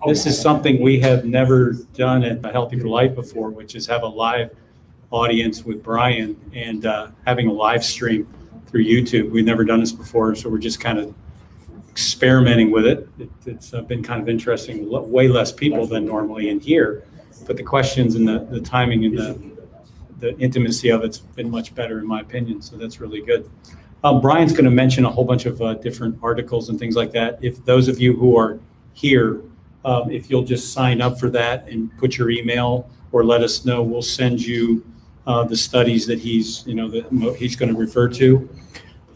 This is something we have never done at Healthy for Life before, which is have a live audience with Brian and having a live stream through YouTube. We've never done this before, so we're just kind of experimenting with it. It's been kind of interesting, way less people than normally in here, but the questions and the timing and the intimacy of it's been much better in my opinion, so that's really good. Brian's going to mention a whole bunch of different articles and things like that. If those of you who are here, if you'll just sign up for that and put your email or let us know, we'll send you the studies that he's going to refer to.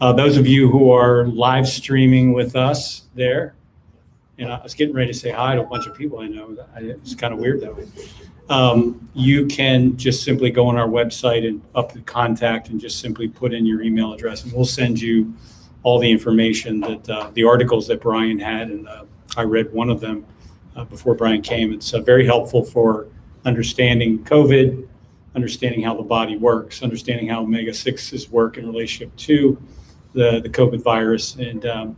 Those of you who are live streaming with us there, and I was getting ready to say hi to a bunch of people I know. It's kind of weird that way. You can just simply go on our website and up the contact and just simply put in your email address, and we'll send you all the information that the articles that Brian had, and I read one of them before Brian came. It's very helpful for understanding COVID, understanding how the body works, understanding how omega-6s work in relationship to the COVID virus. And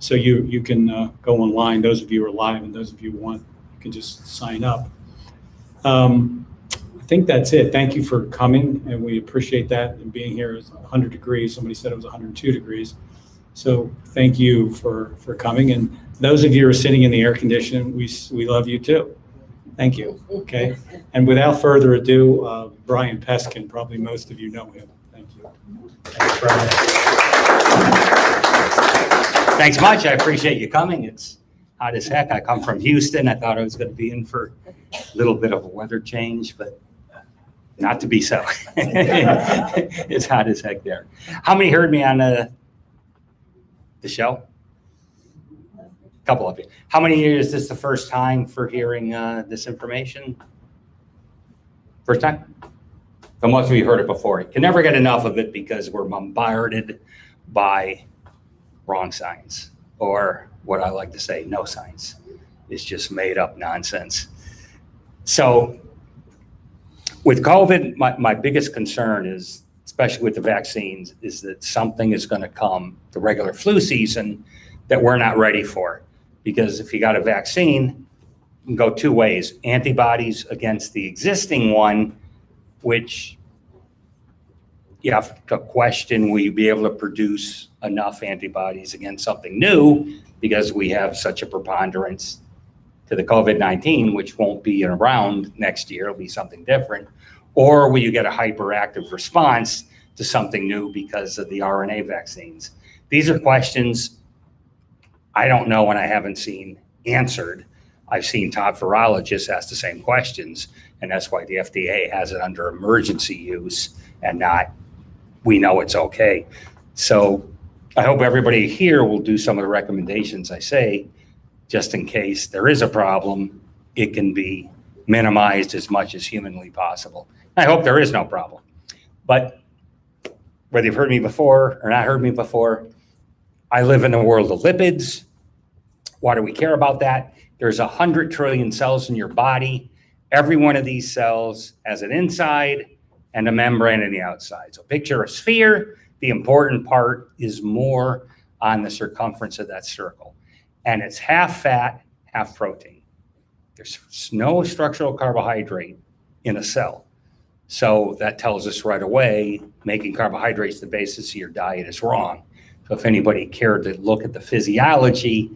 so you can go online, those of you who are live and those of you who want, you can just sign up. I think that's it. Thank you for coming, and we appreciate that, and being here. It's 100 degrees. Somebody said it was 102 degrees. So thank you for coming. And those of you who are sitting in the air conditioning, we love you too. Thank you. Okay. And without further ado, Brian Peskin, probably most of you know him. Thank you. Thanks, Brian. Thanks much. I appreciate you coming. It's hot as heck. I come from Houston. I thought I was going to be in for a little bit of a weather change, but not to be so. It's hot as heck there. How many heard me on the show? A couple of you. How many years is this the first time for hearing this information? First time? So most of you heard it before. You can never get enough of it because we're bombarded by wrong science, or what I like to say, no science. It's just made up nonsense. So with COVID, my biggest concern is, especially with the vaccines, is that something is going to come, the regular flu season, that we're not ready for. Because if you got a vaccine, you can go two ways. Antibodies against the existing one, which you have to question, will you be able to produce enough antibodies against something new, because we have such a preponderance to the COVID-19, which won't be around next year, it'll be something different. Or will you get a hyperactive response to something new because of the RNA vaccines? These are questions I don't know and I haven't seen answered. I've seen top virologists ask the same questions, and that's why the FDA has it under emergency use and not, we know it's okay. So I hope everybody here will do some of the recommendations I say, just in case there is a problem, it can be minimized as much as humanly possible. I hope there is no problem. But whether you've heard me before or not heard me before, I live in a world of lipids. Why do we care about that? There's 100 trillion cells in your body. Every one of these cells has an inside and a membrane on the outside. So picture a sphere. The important part is more on the circumference of that circle. And it's half fat, half protein. There's no structural carbohydrate in a cell. So that tells us right away, making carbohydrates the basis of your diet is wrong. So if anybody cared to look at the physiology,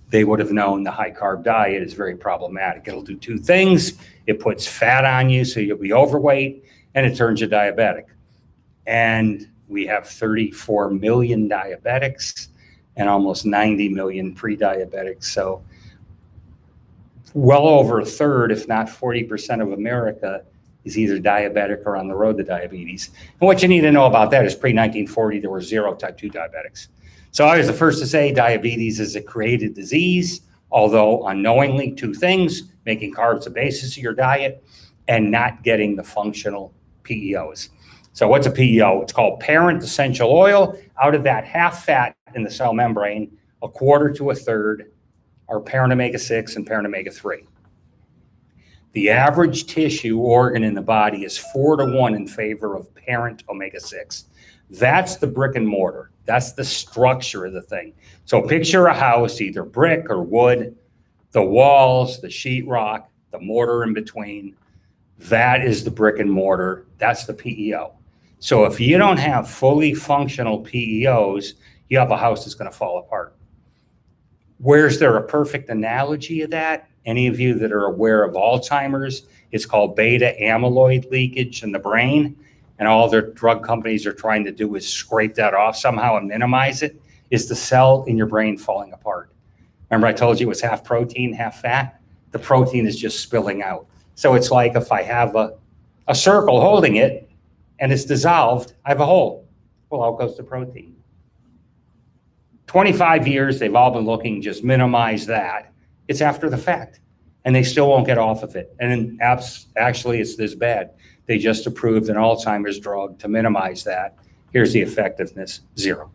they would have known the high carb diet is very problematic. It'll do two things. It puts fat on you, so you'll be overweight, and it turns you diabetic. And we have 34 million diabetics and almost 90 million pre-diabetics. So well over a third, if not 40% of America is either diabetic or on the road to diabetes. And what you need to know about that is pre-1940, there were 0 type 2 diabetics. So I was the first to say diabetes is a created disease, although unknowingly, two things: making carbs the basis of your diet and not getting the functional PEOs. So what's a PEO? It's called parent essential oil. Out of that half fat in the cell membrane, a quarter to a third are parent omega-6 and parent omega-3. The average tissue organ in the body is 4 to 1 in favor of parent omega-6. That's the brick and mortar. That's the structure of the thing. So picture a house, either brick or wood. The walls, the sheetrock, the mortar in between, that is the brick and mortar. That's the PEO. So if you don't have fully functional PEOs, you have a house that's going to fall apart. Where's there a perfect analogy of that? Any of you that are aware of Alzheimer's, it's called beta amyloid leakage in the brain. And all their drug companies are trying to do is scrape that off somehow and minimize it, is the cell in your brain falling apart. Remember I told you it was half protein, half fat? The protein is just spilling out. So it's like if I have a circle holding it and it's dissolved, I have a hole. Well, out goes the protein. 25 years, they've all been looking, just minimize that. It's after the fact, and they still won't get off of it. And then actually, it's this bad. They just approved an Alzheimer's drug to minimize that. Here's the effectiveness, 0.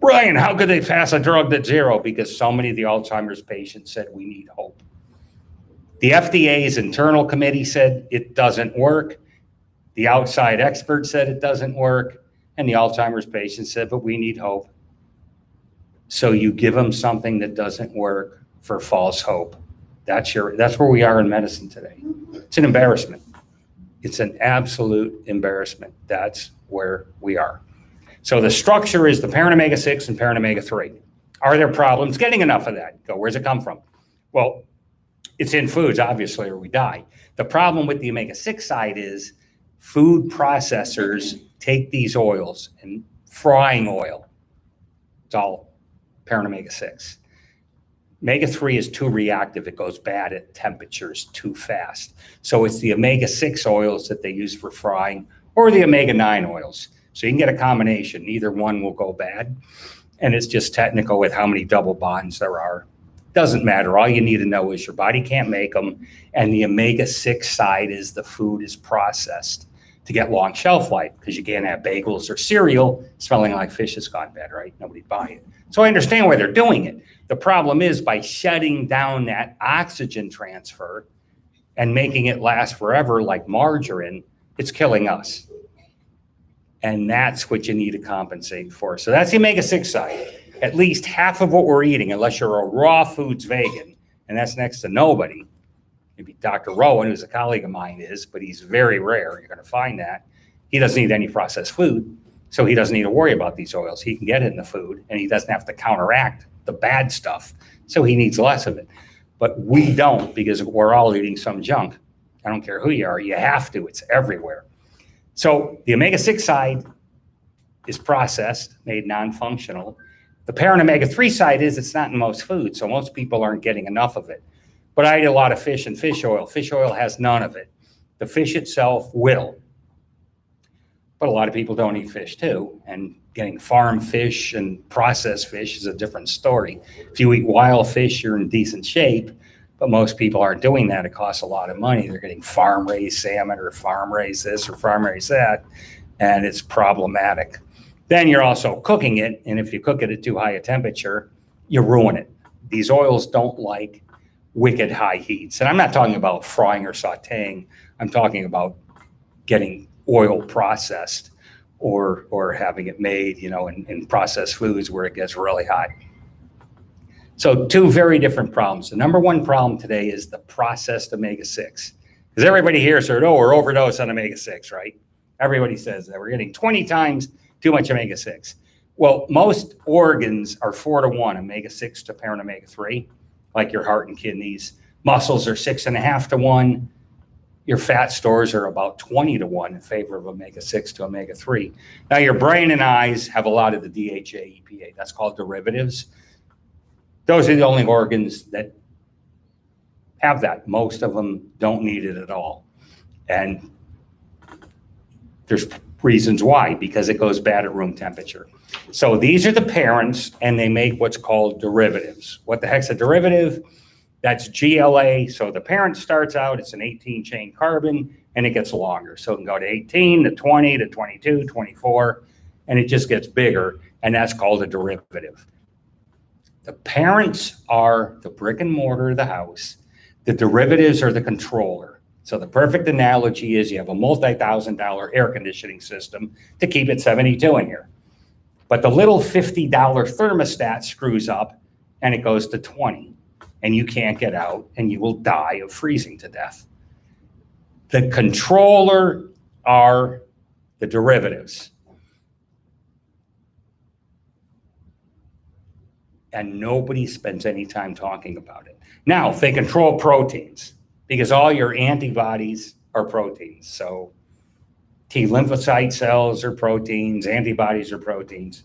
Brian, how could they pass a drug that's 0? Because so many of the Alzheimer's patients said we need hope. The FDA's internal committee said it doesn't work. The outside experts said it doesn't work. And the Alzheimer's patients said, but we need hope. So you give them something that doesn't work for false hope. That's where we are in medicine today. It's an embarrassment. It's an absolute embarrassment. That's where we are. So the structure is the parent omega-6 and parent omega-3. Are there problems getting enough of that? Where's it come from? Well, it's in foods, obviously, or we die. The problem with the omega-6 side is food processors take these oils, and frying oil, it's all parent omega-6. Omega-3 is too reactive. It goes bad at temperatures too fast. So it's the omega-6 oils that they use for frying, or the omega-9 oils. So you can get a combination. Either one will go bad. And it's just technical with how many double bonds there are. Doesn't matter. All you need to know is your body can't make them. And the omega-6 side is the food is processed to get long shelf life, because you can't have bagels or cereal smelling like fish has gone bad, right? Nobody'd buy it. So I understand why they're doing it. The problem is by shutting down that oxygen transfer and making it last forever like margarine, it's killing us. And that's what you need to compensate for. So that's the omega-6 side. At least half of what we're eating, unless you're a raw foods vegan, and that's next to nobody. Maybe Dr. Rowan, who's a colleague of mine, is, but he's very rare. You're going to find that. He doesn't eat any processed food, so he doesn't need to worry about these oils. He can get it in the food, and he doesn't have to counteract the bad stuff, so he needs less of it. But we don't, because we're all eating some junk. I don't care who you are. You have to. It's everywhere. So the omega-6 side is processed, made non-functional. The parent omega-3 side is it's not in most foods, so most people aren't getting enough of it. But I eat a lot of fish and fish oil. Fish oil has none of it. The fish itself will. But a lot of people don't eat fish too. And getting farm fish and processed fish is a different story. If you eat wild fish, you're in decent shape. But most people aren't doing that. It costs a lot of money. They're getting farm-raised salmon or farm-raised this or farm-raised that. And it's problematic. Then you're also cooking it. And if you cook it at too high a temperature, you ruin it. These oils don't like wicked high heats. And I'm not talking about frying or sauteing. I'm talking about getting oil processed or having it made, in processed foods where it gets really hot. So 2 very different problems. The number 1 problem today is the processed omega-6. Because everybody here said, oh, we're overdosed on omega-6, right? Everybody says that we're getting 20 times too much omega-6. Well, most organs are 4-to-1 omega-6 to parent omega-3. Like your heart and kidneys. Muscles are 6.5-to-1. Your fat stores are about 20-to-1 in favor of omega-6 to omega-3. Now, your brain and eyes have a lot of the DHA, EPA. That's called derivatives. Those are the only organs that have that. Most of them don't need it at all. And there's reasons why, because it goes bad at room temperature. So these are the parents, and they make what's called derivatives. What the heck's a derivative? That's GLA. So the parent starts out, it's an 18-chain carbon, and it gets longer. So it can go to 18, to 20, to 22, 24, and it just gets bigger, and that's called a derivative. The parents are the brick and mortar of the house. The derivatives are the controller. So the perfect analogy is you have a multi-$1,000 air conditioning system to keep it 72 in here. But the little $50 thermostat screws up and it goes to 20. and you can't get out, and you will die of freezing to death. The controller are the derivatives. And nobody spends any time talking about it. Now, if they control proteins, because all your antibodies are proteins. So T lymphocyte cells are proteins, antibodies are proteins.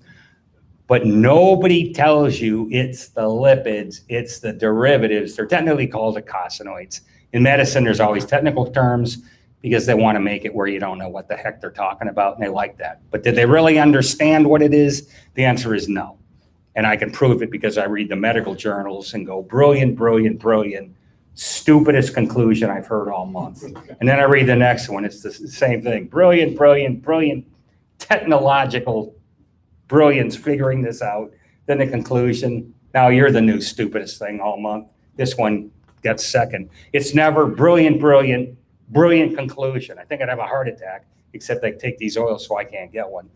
But nobody tells you it's the lipids, it's the derivatives. They're technically called eicosanoids. In medicine, there's always technical terms because they want to make it where you don't know what the heck they're talking about, and they like that. But did they really understand what it is? The answer is no. And I can prove it because I read the medical journals and go, brilliant, brilliant, brilliant, stupidest conclusion I've heard all month. And then I read the next one, it's the same thing. Brilliant, brilliant, brilliant, technological brilliance figuring this out. Then the conclusion, now you're the new stupidest thing all month. This one gets second. It's never brilliant, brilliant, brilliant conclusion. I think I'd have a heart attack, except I take these oils so I can't get one.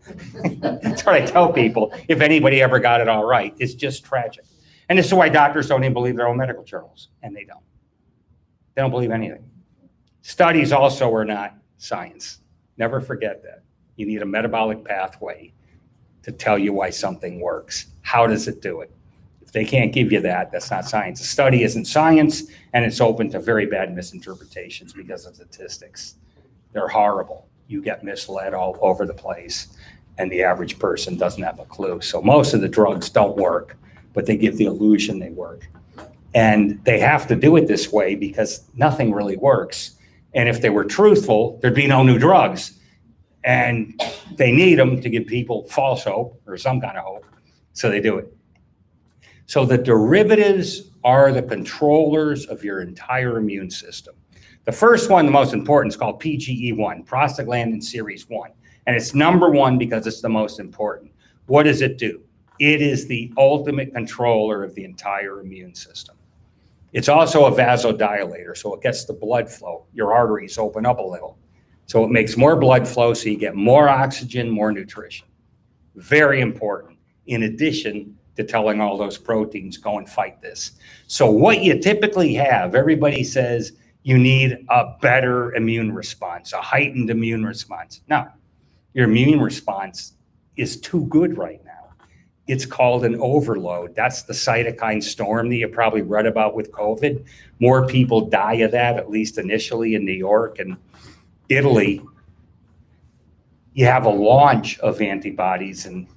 That's what I tell people. If anybody ever got it all right, it's just tragic. And this is why doctors don't even believe their own medical journals, and they don't. They don't believe anything. Studies also are not science. Never forget that. You need a metabolic pathway to tell you why something works. How does it do it? If they can't give you that, that's not science. A study isn't science, and it's open to very bad misinterpretations because of statistics. They're horrible. You get misled all over the place, and the average person doesn't have a clue. So most of the drugs don't work, but they give the illusion they work. And they have to do it this way because nothing really works. And if they were truthful, there'd be no new drugs. And they need them to give people false hope or some kind of hope. So they do it. So the derivatives are the controllers of your entire immune system. The first one, the most important, is called PGE1, prostaglandin series 1. And it's number one because it's the most important. What does it do? It is the ultimate controller of the entire immune system. It's also a vasodilator, so it gets the blood flow. Your arteries open up a little. So it makes more blood flow, so you get more oxygen, more nutrition. Very important, in addition to telling all those proteins, go and fight this. So what you typically have, everybody says you need a better immune response, a heightened immune response. No, your immune response is too good right now. It's called an overload. That's the cytokine storm that you probably read about with COVID. More people die of that, at least initially in New York and Italy. You have a launch of antibodies and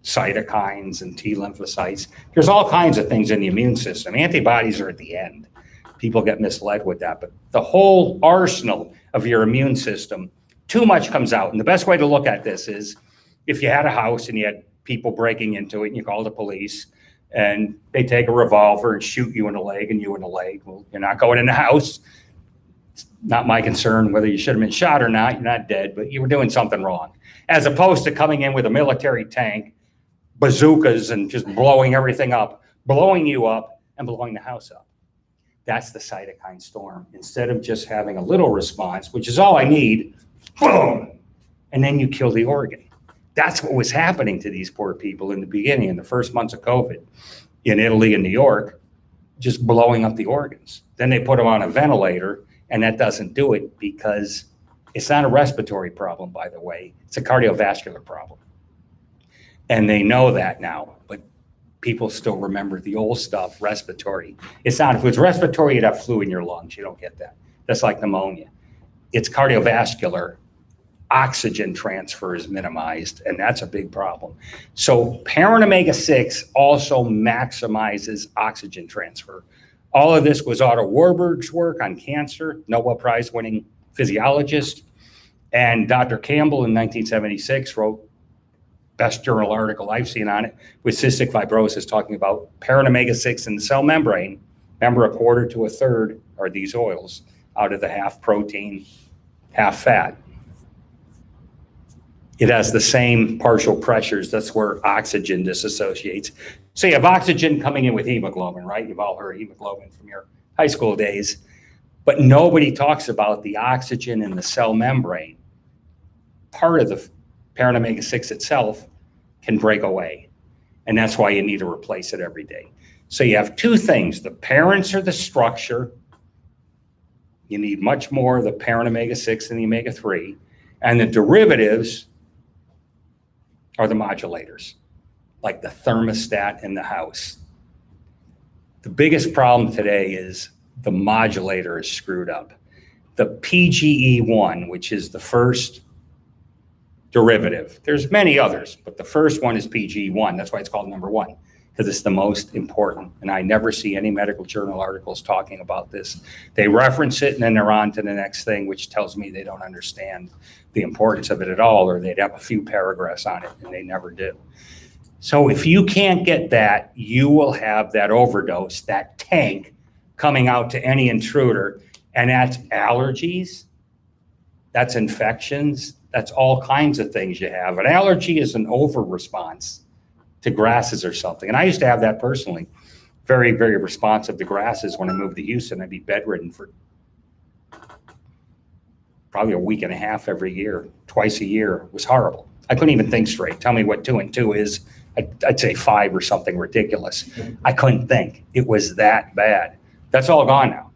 cytokines and T lymphocytes. There's all kinds of things in the immune system. Antibodies are at the end. People get misled with that. But the whole arsenal of your immune system, too much comes out. And the best way to look at this is if you had a house and you had people breaking into it and you call the police and they take a revolver and shoot you in the leg and you in the leg. Well, you're not going in the house. It's not my concern whether you should have been shot or not. You're not dead, but you were doing something wrong. As opposed to coming in with a military tank, bazookas, and just blowing everything up, blowing you up and blowing the house up. That's the cytokine storm. Instead of just having a little response, which is all I need, boom, and then you kill the organ. That's what was happening to these poor people in the beginning, in the first months of COVID, in Italy and New York, just blowing up the organs. Then they put them on a ventilator, and that doesn't do it because it's not a respiratory problem, by the way. It's a cardiovascular problem. And they know that now, but people still remember the old stuff, respiratory. It's not, if it was respiratory, you'd have flu in your lungs. You don't get that. That's like pneumonia. It's cardiovascular. Oxygen transfer is minimized, and that's a big problem. So parent omega-6 also maximizes oxygen transfer. All of this was Otto Warburg's work on cancer, Nobel Prize winning physiologist. And Dr. Campbell in 1976 wrote best journal article I've seen on it with cystic fibrosis, talking about parent omega-6 in the cell membrane. Remember, a quarter to a third are these oils out of the half protein, half fat. It has the same partial pressures. That's where oxygen disassociates. So you have oxygen coming in with hemoglobin, right? You've all heard hemoglobin from your high school days. But nobody talks about the oxygen in the cell membrane. Part of the parent omega-6 itself can break away. And that's why you need to replace it every day. So you have two things. The parents are the structure. You need much more of the parent omega-6 than the omega-3. And the derivatives are the modulators, like the thermostat in the house. The biggest problem today is the modulator is screwed up. The PGE1, which is the first derivative, there's many others, but the first one is PGE1. That's why it's called number one, because it's the most important. And I never see any medical journal articles talking about this. They reference it and then they're on to the next thing, which tells me they don't understand the importance of it at all, or they'd have a few paragraphs on it, and they never do. So if you can't get that, you will have that overdose, that tank coming out to any intruder, and that's allergies, that's infections, that's all kinds of things you have. An allergy is an over response to grasses or something. And I used to have that personally, very, very responsive to grasses. When I moved to Houston, I'd be bedridden for probably a week and a half every year, twice a year. It was horrible. I couldn't even think straight. Tell me what 2 and 2 is. I'd say 5 or something ridiculous. I couldn't think. It was that bad. That's all gone now.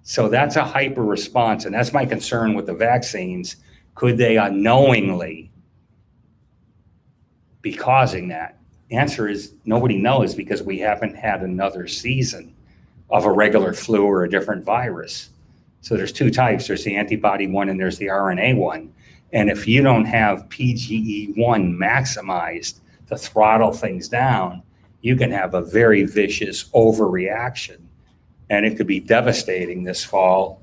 So that's a hyper response. And that's my concern with the vaccines. Could they unknowingly be causing that? Answer is nobody knows, because we haven't had another season of a regular flu or a different virus. So there's two types. There's the antibody one and there's the RNA one. And if you don't have PGE1 maximized to throttle things down, you can have a very vicious overreaction. And it could be devastating this fall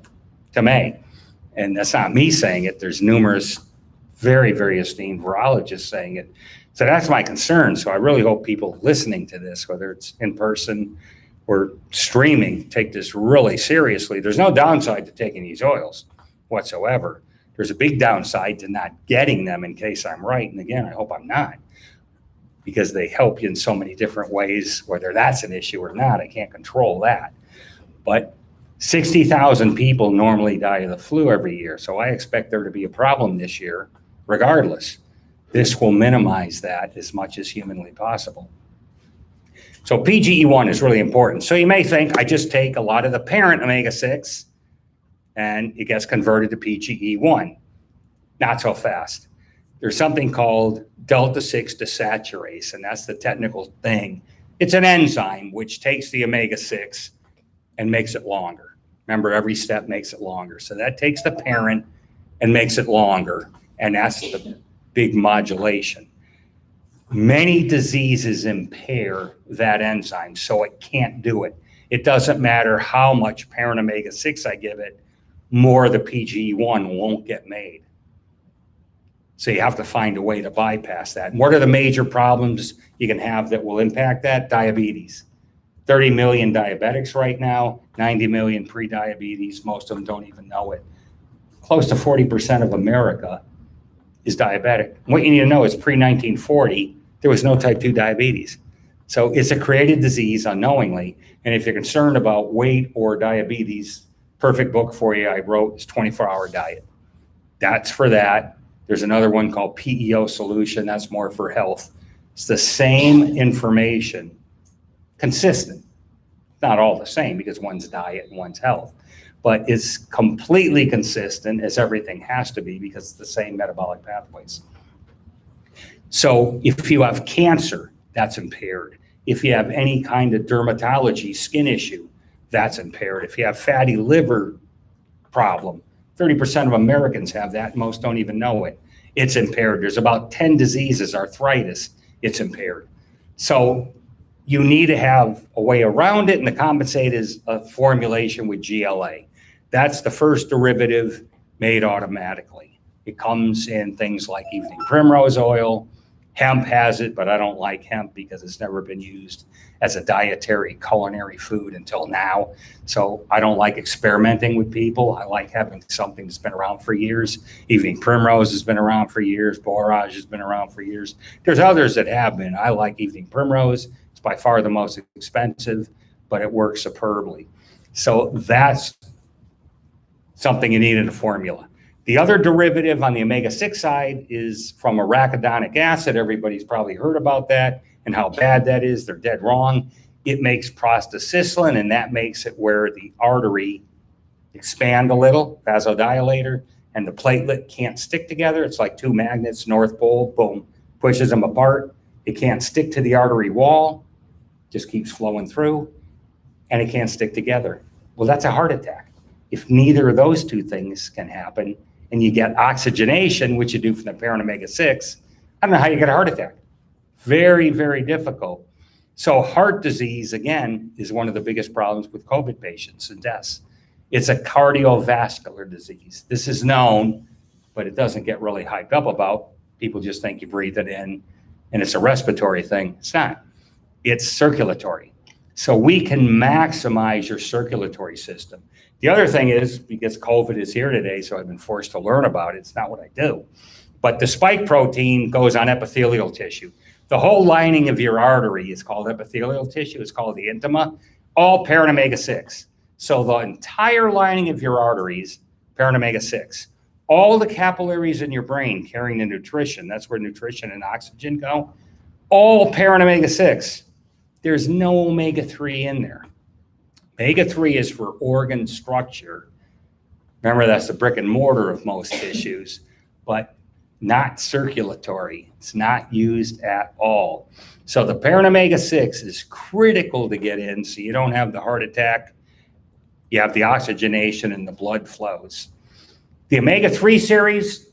to May. And that's not me saying it. There's numerous very, very esteemed virologists saying it. So that's my concern. So I really hope people listening to this, whether it's in person or streaming, take this really seriously. There's no downside to taking these oils whatsoever. There's a big downside to not getting them, in case I'm right. And again, I hope I'm not, because they help you in so many different ways, whether that's an issue or not. I can't control that. But 60,000 people normally die of the flu every year. So I expect there to be a problem this year, regardless. This will minimize that as much as humanly possible. So PGE1 is really important. So you may think I just take a lot of the parent omega-6 and it gets converted to PGE1. Not so fast. There's something called delta-6 desaturase, and that's the technical thing. It's an enzyme which takes the omega-6 and makes it longer. Remember, every step makes it longer. So that takes the parent and makes it longer, and that's the big modulation. Many diseases impair that enzyme, so it can't do it. It doesn't matter how much parent omega-6 I give it, more of the PGE1 won't get made. So you have to find a way to bypass that. And what are the major problems you can have that will impact that? Diabetes. 30 million diabetics right now, 90 million pre-diabetes. Most of them don't even know it. Close to 40% of America is diabetic. What you need to know is pre-1940, there was no type 2 diabetes. So it's a created disease unknowingly. And if you're concerned about weight or diabetes, perfect book for you I wrote is 24-Hour Diet. That's for that. There's another one called PEO Solution. That's more for health. It's the same information, consistent. Not all the same, because one's diet and one's health, but it's completely consistent, as everything has to be, because it's the same metabolic pathways. So if you have cancer, that's impaired. If you have any kind of dermatology, skin issue, that's impaired. If you have fatty liver problem, 30% of Americans have that. Most don't even know it. It's impaired. There's about 10 diseases, arthritis, it's impaired. So you need to have a way around it, and the compensate is a formulation with GLA. That's the first derivative made automatically. It comes in things like evening primrose oil. Hemp has it, but I don't like hemp because it's never been used as a dietary culinary food until now. So I don't like experimenting with people. I like having something that's been around for years. Evening primrose has been around for years. Borage has been around for years. There's others that have been. I like evening primrose. It's by far the most expensive, but it works superbly. So that's something you need in a formula. The other derivative on the omega-6 side is from arachidonic acid. Everybody's probably heard about that and how bad that is. They're dead wrong. it makes prostacyclin, and that makes it where the artery expand a little, vasodilator, and the platelet can't stick together. It's like two magnets, North Pole, boom, pushes them apart. It can't stick to the artery wall, just keeps flowing through, and it can't stick together. Well, that's a heart attack. If neither of those two things can happen, and you get oxygenation, which you do from the parent omega-6, I don't know how you get a heart attack. Very, very difficult. So heart disease, again, is one of the biggest problems with COVID patients and deaths. It's a cardiovascular disease. This is known, but it doesn't get really hyped up about. People just think you breathe it in and it's a respiratory thing. It's not. It's circulatory. So we can maximize your circulatory system. The other thing is, because COVID is here today, so I've been forced to learn about it. It's not what I do. But the spike protein goes on epithelial tissue. The whole lining of your artery is called epithelial tissue. It's called the intima, all parent omega-6. So the entire lining of your arteries, parent omega-6. All the capillaries in your brain carrying the nutrition, that's where nutrition and oxygen go, all parent omega-6. There's no omega-3 in there. Omega-3 is for organ structure. Remember, that's the brick and mortar of most tissues, but not circulatory. It's not used at all. So the parent omega-6 is critical to get in so you don't have the heart attack. You have the oxygenation and the blood flows. The omega-3 series,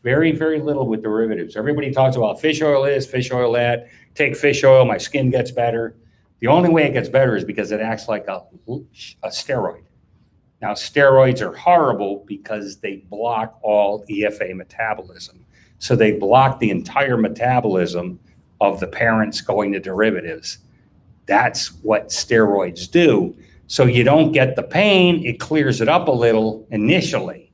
very, very little with derivatives. Everybody talks about fish oil this, fish oil that. Take fish oil, my skin gets better. The only way it gets better is because it acts like a steroid. Now, steroids are horrible because they block all EFA metabolism. So they block the entire metabolism of the parents going to derivatives. That's what steroids do. So you don't get the pain, it clears it up a little initially.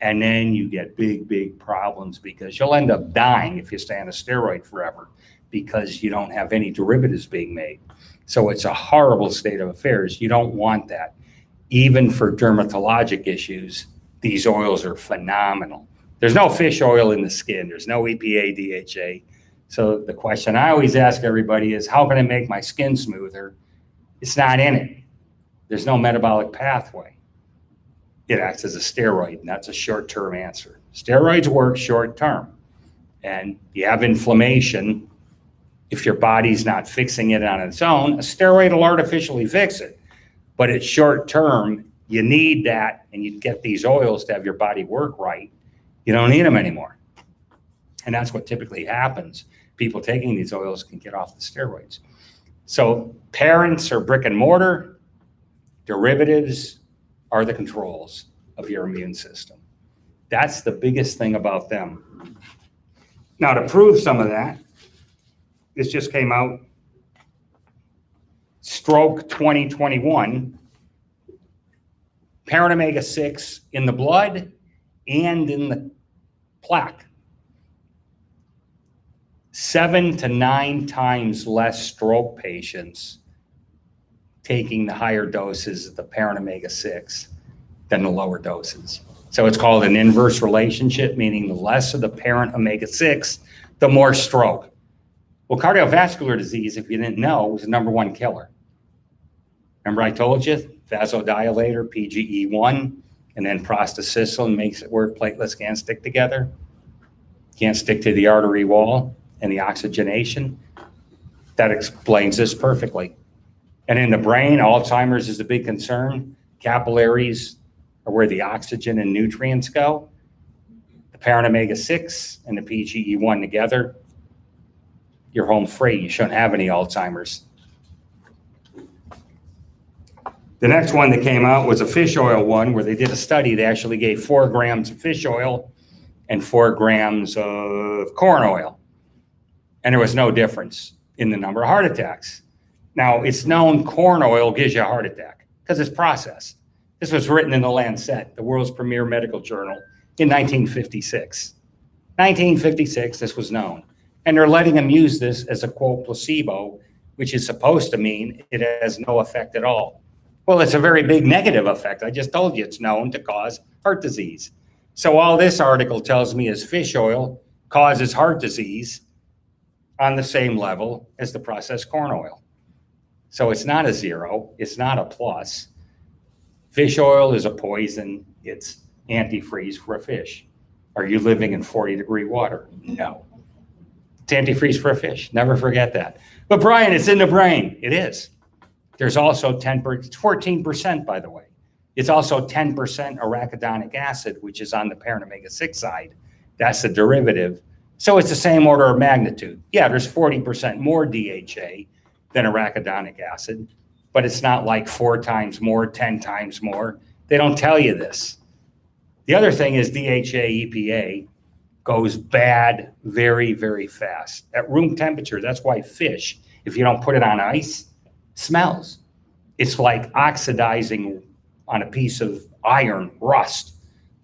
And then you get big, big problems because you'll end up dying if you stay on a steroid forever because you don't have any derivatives being made. So it's a horrible state of affairs. You don't want that. Even for dermatologic issues, these oils are phenomenal. There's no fish oil in the skin. There's no EPA, DHA. So the question I always ask everybody is, how can I make my skin smoother? It's not in it. There's no metabolic pathway. It acts as a steroid, and that's a short-term answer. Steroids work short-term, and you have inflammation. If your body's not fixing it on its own, a steroid will artificially fix it. But it's short-term. You need that, and you get these oils to have your body work right. You don't need them anymore. And that's what typically happens. People taking these oils can get off the steroids. So parents are brick and mortar. Derivatives are the controls of your immune system. That's the biggest thing about them. Now, to prove some of that, this just came out, Stroke 2021, parent omega-6 in the blood and in the plaque. 7 to 9 times less stroke patients taking the higher doses of the parent omega-6 than the lower doses. So it's called an inverse relationship, meaning the less of the parent omega-6, the more stroke. Well, cardiovascular disease, if you didn't know, was the #1 killer. Remember I told you, vasodilator, PGE1, and then prostacyclin makes it where platelets can't stick together, can't stick to the artery wall, and the oxygenation. That explains this perfectly. And in the brain, Alzheimer's is a big concern. Capillaries are where the oxygen and nutrients go. The parent omega-6 and the PGE1 together, you're home free. You shouldn't have any Alzheimer's. The next one that came out was a fish oil one where they did a study. They actually gave 4 grams of fish oil and 4 grams of corn oil. And there was no difference in the number of heart attacks. Now, it's known corn oil gives you a heart attack because it's processed. This was written in the Lancet, the world's premier medical journal, in 1956. 1956, this was known. And they're letting them use this as a, quote, placebo, which is supposed to mean it has no effect at all. Well, it's a very big negative effect. I just told you it's known to cause heart disease. So all this article tells me is fish oil causes heart disease on the same level as the processed corn oil. So it's not a zero. It's not a plus. Fish oil is a poison. It's antifreeze for a fish. Are you living in 40-degree water? No. It's antifreeze for a fish. Never forget that. But Brian, it's in the brain. It is. There's also 14%, by the way. It's also 10% arachidonic acid, which is on the parent omega-6 side. That's the derivative. So it's the same order of magnitude. Yeah, there's 40% more DHA than arachidonic acid, but it's not like 4 times more, 10 times more. They don't tell you this. The other thing is DHA EPA goes bad very, very fast. At room temperature, that's why fish, if you don't put it on ice, smells. It's like oxidizing on a piece of iron, rust.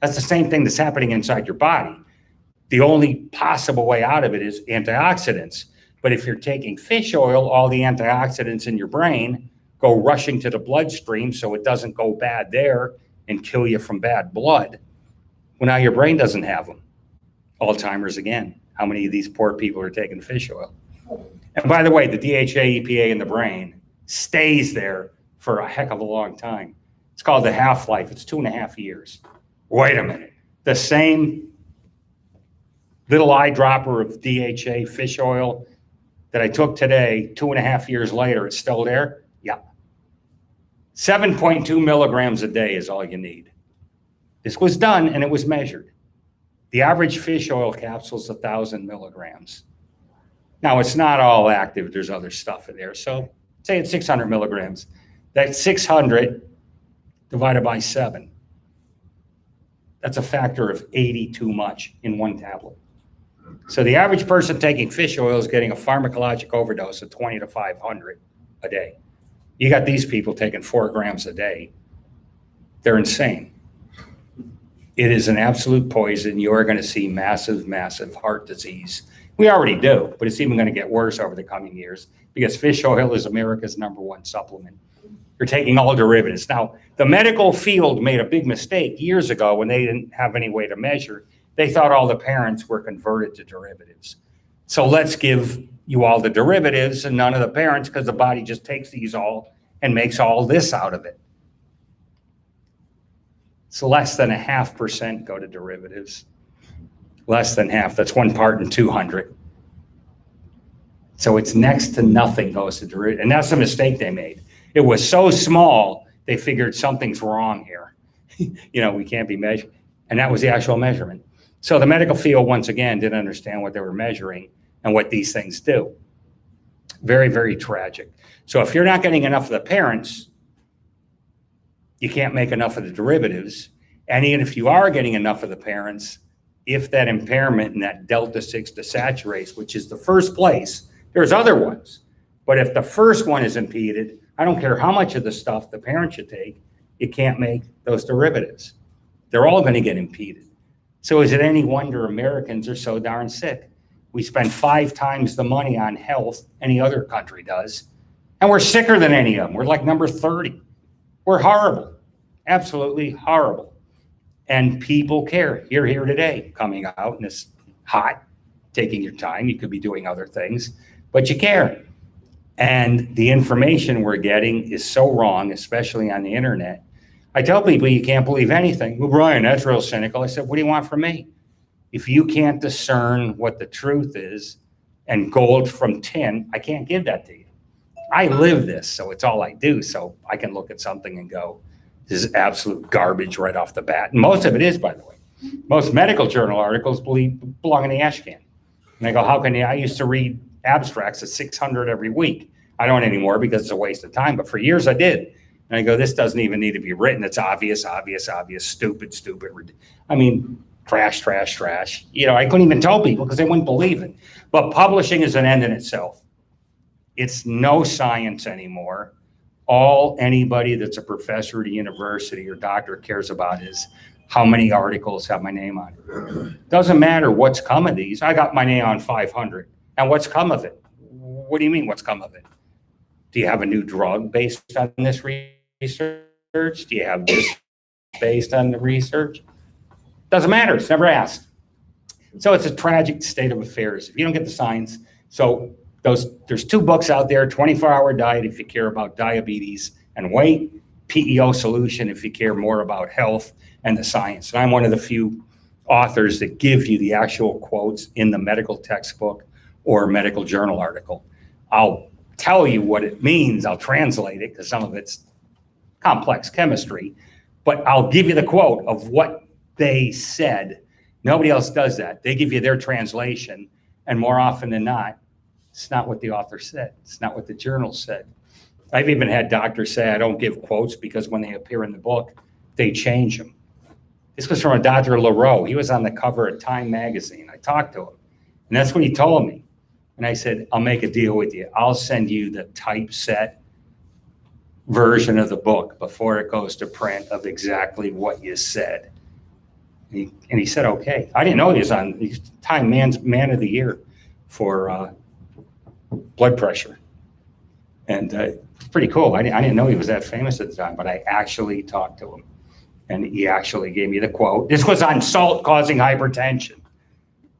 That's the same thing that's happening inside your body. The only possible way out of it is antioxidants. But if you're taking fish oil, all the antioxidants in your brain go rushing to the bloodstream so it doesn't go bad there and kill you from bad blood. Well, now your brain doesn't have them. Alzheimer's again. How many of these poor people are taking fish oil? And by the way, the DHA EPA in the brain stays there for a heck of a long time. It's called the half-life. It's 2.5 years. Wait a minute. The same little eyedropper of DHA fish oil that I took today, 2.5 years later, it's still there? Yeah. 7.2 milligrams a day is all you need. This was done and it was measured. The average fish oil capsule is 1,000 milligrams. Now, it's not all active. There's other stuff in there. So say it's 600 milligrams. That's 600 divided by 7. That's a factor of 80 too much in one tablet. So the average person taking fish oil is getting a pharmacologic overdose of 20 to 500 a day. You got these people taking 4 grams a day. They're insane. It is an absolute poison. You are going to see massive, massive heart disease. We already do, but it's even going to get worse over the coming years because fish oil is America's #1 supplement. You're taking all derivatives. Now, the medical field made a big mistake years ago when they didn't have any way to measure. They thought all the parents were converted to derivatives. So let's give you all the derivatives and none of the parents because the body just takes these all and makes all this out of it. So less than 0.5% go to derivatives. Less than half. That's 1 part in 200. So it's next to nothing goes to derivatives. And that's the mistake they made. It was so small, they figured something's wrong here. We can't be measured. And that was the actual measurement. So the medical field, once again, didn't understand what they were measuring and what these things do. Very, very tragic. So if you're not getting enough of the parents, you can't make enough of the derivatives. And even if you are getting enough of the parents, if that impairment and that delta-6 desaturase, which is the first place, there's other ones. But if the first one is impeded, I don't care how much of the stuff the parent should take, you can't make those derivatives. They're all going to get impeded. So is it any wonder Americans are so darn sick? We spend 5 times the money on health any other country does, and we're sicker than any of them. We're like number 30. We're horrible, absolutely horrible. And people care. You're here today, coming out and it's hot, taking your time. You could be doing other things, but you care. And the information we're getting is so wrong, especially on the internet. I tell people you can't believe anything. Well, Brian, that's real cynical. I said, what do you want from me? If you can't discern what the truth is and gold from tin, I can't give that to you. I live this, so it's all I do. So I can look at something and go, this is absolute garbage right off the bat. And most of it is, by the way. Most medical journal articles belong in the ash can. And I go, how can you? I used to read abstracts at 600 every week. I don't anymore because it's a waste of time, but for years I did. And I go, this doesn't even need to be written. It's obvious, stupid. I mean, trash. I couldn't even tell people because they wouldn't believe it. But publishing is an end in itself. It's no science anymore. All anybody that's a professor at a university or doctor cares about is how many articles have my name on it. Doesn't matter what's come of these. I got my name on 500. And what's come of it? What do you mean what's come of it? Do you have a new drug based on this research? Do you have this based on the research? Doesn't matter. It's never asked. So it's a tragic state of affairs. If you don't get the science, so There's 2 books out there, 24-Hour Diet if you care about diabetes and weight, PEO Solution if you care more about health and the science. And I'm one of the few authors that give you the actual quotes in the medical textbook or medical journal article. I'll tell you what it means. I'll translate it because some of it's complex chemistry, but I'll give you the quote of what they said. Nobody else does that. They give you their translation, and more often than not, it's not what the author said. It's not what the journal said. I've even had doctors say I don't give quotes because when they appear in the book, they change them. This was from a Dr. LaRoe. He was on the cover of Time magazine. I talked to him, and that's what he told me. And I said, I'll make a deal with you. I'll send you the typeset version of the book before it goes to print of exactly what you said. And he said, okay. I didn't know he was on Time Man of the Year for blood pressure. And it's pretty cool. I didn't know he was that famous at the time, but I actually talked to him. And he actually gave me the quote. This was on salt causing hypertension.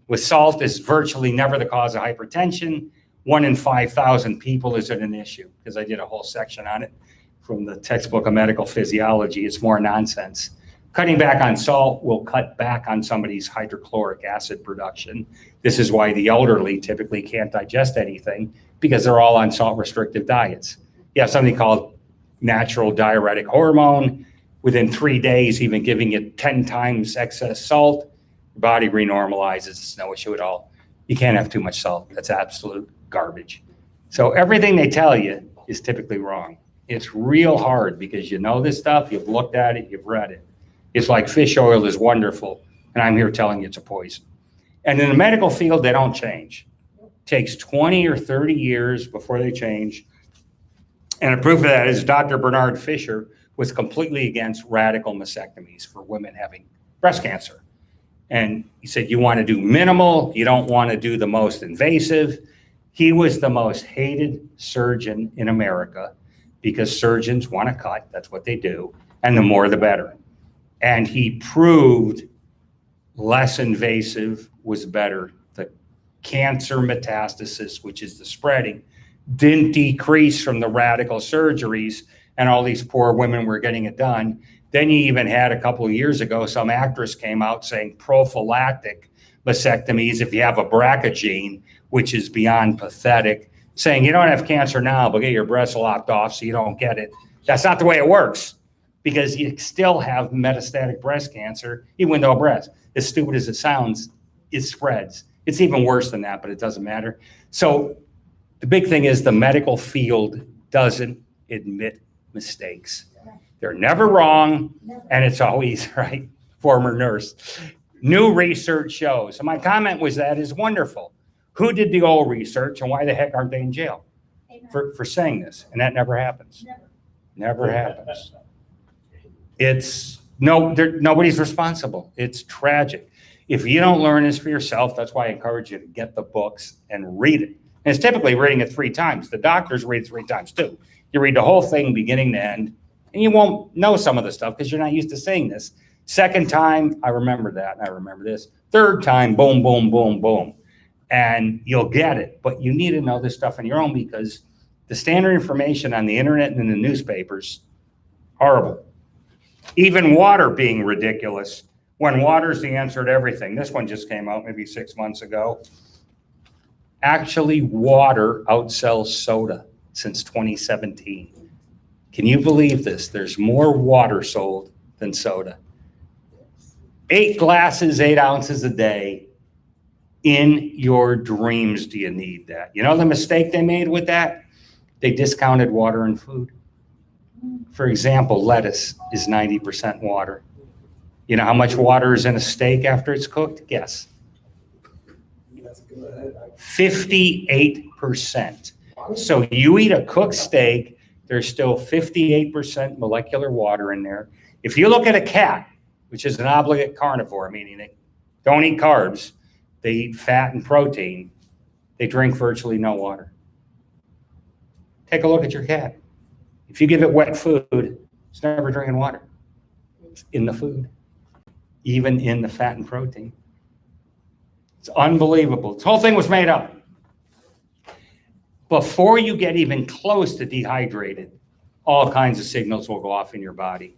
With salt, is virtually never the cause of hypertension. 1 in 5,000 people isn't an issue, because I did a whole section on it from the textbook of medical physiology. It's more nonsense. Cutting back on salt will cut back on somebody's hydrochloric acid production. This is why the elderly typically can't digest anything, because they're all on salt restrictive diets. You have something called natural diuretic hormone. Within 3 days, even giving you 10 times excess salt, your body renormalizes. It's no issue at all. You can't have too much salt. That's absolute garbage. So everything they tell you is typically wrong. It's real hard because you know this stuff, you've looked at it, you've read it. It's like fish oil is wonderful, and I'm here telling you it's a poison. And in the medical field, they don't change. It takes 20 or 30 years before they change. And a proof of that is Dr. Bernard Fisher was completely against radical mastectomies for women having breast cancer. And he said, you want to do minimal, you don't want to do the most invasive. He was the most hated surgeon in America because surgeons want to cut, that's what they do, and the more the better. And he proved less invasive was better. The cancer metastasis, which is the spreading, didn't decrease from the radical surgeries, and all these poor women were getting it done. Then you even had a couple of years ago, some actress came out saying prophylactic mastectomies, if you have a BRCA gene, which is beyond pathetic, saying you don't have cancer now, but get your breasts lopped off so you don't get it. That's not the way it works, because you still have metastatic breast cancer, even though breast, as stupid as it sounds, it spreads. It's even worse than that, but it doesn't matter. So the big thing is the medical field doesn't admit mistakes. They're never wrong, and it's always right. Former nurse. New research shows. So my comment was that is wonderful. Who did the old research, and why the heck aren't they in jail for saying this? And that never happens. Never happens. It's nobody's responsible. It's tragic. If you don't learn this for yourself, that's why I encourage you to get the books and read it. And it's typically reading it 3 times. The doctors read it 3 times too. You read the whole thing beginning to end, and you won't know some of the stuff because you're not used to saying this. Second time, I remember that, and I remember this. Third time, boom, boom, boom, boom. And you'll get it. But you need to know this stuff on your own, because the standard information on the internet and in the newspapers, horrible. Even water being ridiculous, when water's the answer to everything. This one just came out maybe 6 months ago. Actually, water outsells soda since 2017. Can you believe this? There's more water sold than soda. 8 glasses, 8 ounces a day. In your dreams, do you need that? You know the mistake they made with that? They discounted water and food. For example, lettuce is 90% water. You know how much water is in a steak after it's cooked? Guess. 58%. So you eat a cooked steak, there's still 58% molecular water in there. If you look at a cat, which is an obligate carnivore, meaning they don't eat carbs, they eat fat and protein, they drink virtually no water. Take a look at your cat. If you give it wet food, it's never drinking water. It's in the food, even in the fat and protein. It's unbelievable. This whole thing was made up. Before you get even close to dehydrated, all kinds of signals will go off in your body.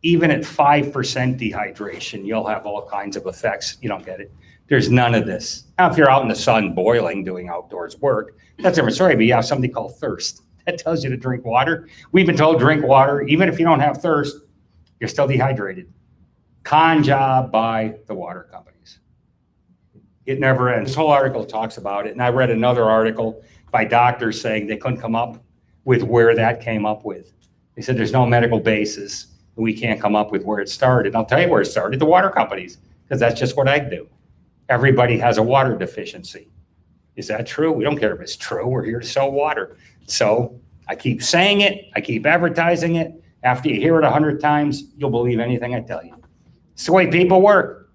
Even at 5% dehydration, you'll have all kinds of effects. You don't get it. There's none of this. Now, if you're out in the sun boiling, doing outdoors work, that's a different story, but you have something called thirst. That tells you to drink water. We've been told drink water. Even if you don't have thirst, you're still dehydrated. Con job by the water companies. It never ends. This whole article talks about it. And I read another article by doctors saying they couldn't come up with where that came up with. They said there's no medical basis. We can't come up with where it started. I'll tell you where it started, the water companies, because that's just what I do. Everybody has a water deficiency. Is that true? We don't care if it's true. We're here to sell water. So I keep saying it. I keep advertising it. After you hear it 100 times, you'll believe anything I tell you. It's the way people work.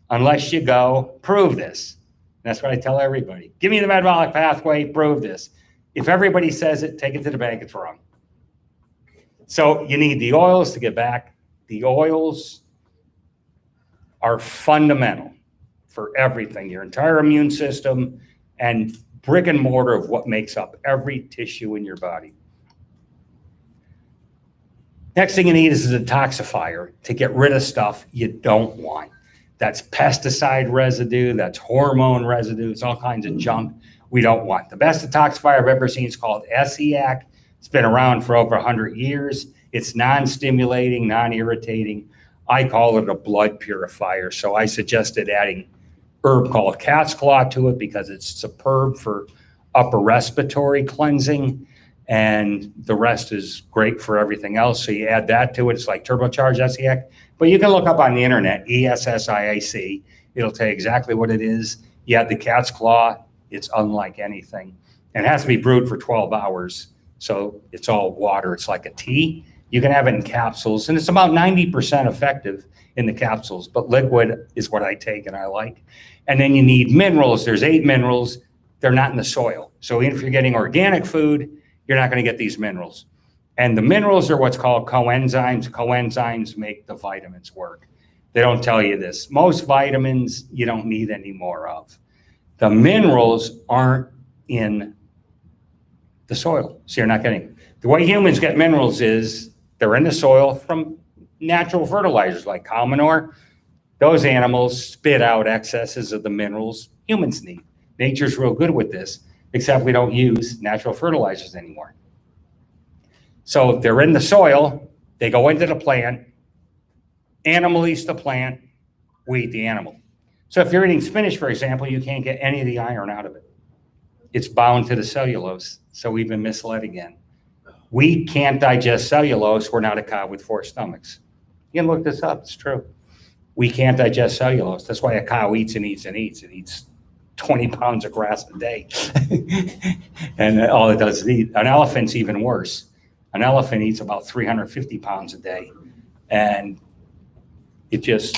Unless you go, prove this. That's what I tell everybody. Give me the metabolic pathway, prove this. If everybody says it, take it to the bank, it's wrong. So you need the oils to get back. The oils are fundamental for everything, your entire immune system and brick and mortar of what makes up every tissue in your body. Next thing you need is a detoxifier to get rid of stuff you don't want. That's pesticide residue, that's hormone residue, it's all kinds of junk we don't want. The best detoxifier I've ever seen is called SEAC. It's been around for over 100 years. It's non-stimulating, non-irritating. I call it a blood purifier. So I suggested adding herb called cat's claw to it because it's superb for upper respiratory cleansing. And the rest is great for everything else. So you add that to it. It's like turbocharged SEAC. But you can look up on the internet, ESSIAC. It'll tell you exactly what it is. You add the cat's claw. It's unlike anything. And it has to be brewed for 12 hours. So it's all water. It's like a tea. You can have it in capsules. And it's about 90% effective in the capsules. But liquid is what I take and I like. And then you need minerals. There's 8 minerals. They're not in the soil. So even if you're getting organic food, you're not going to get these minerals. And the minerals are what's called coenzymes. Coenzymes make the vitamins work. They don't tell you this. Most vitamins you don't need any more of. The minerals aren't in the soil. So you're not getting. The way humans get minerals is they're in the soil from natural fertilizers like cow manure. Those animals spit out excesses of the minerals humans need. Nature's real good with this, except we don't use natural fertilizers anymore. So they're in the soil, they go into the plant, animal eats the plant, we eat the animal. So if you're eating spinach, for example, you can't get any of the iron out of it. It's bound to the cellulose, so we've been misled again. We can't digest cellulose, we're not a cow with 4 stomachs. You can look this up, it's true. We can't digest cellulose, that's why a cow eats and eats and eats. It eats 20 pounds of grass a day. And all it does is eat. An elephant's even worse. An elephant eats about 350 pounds a day. And it just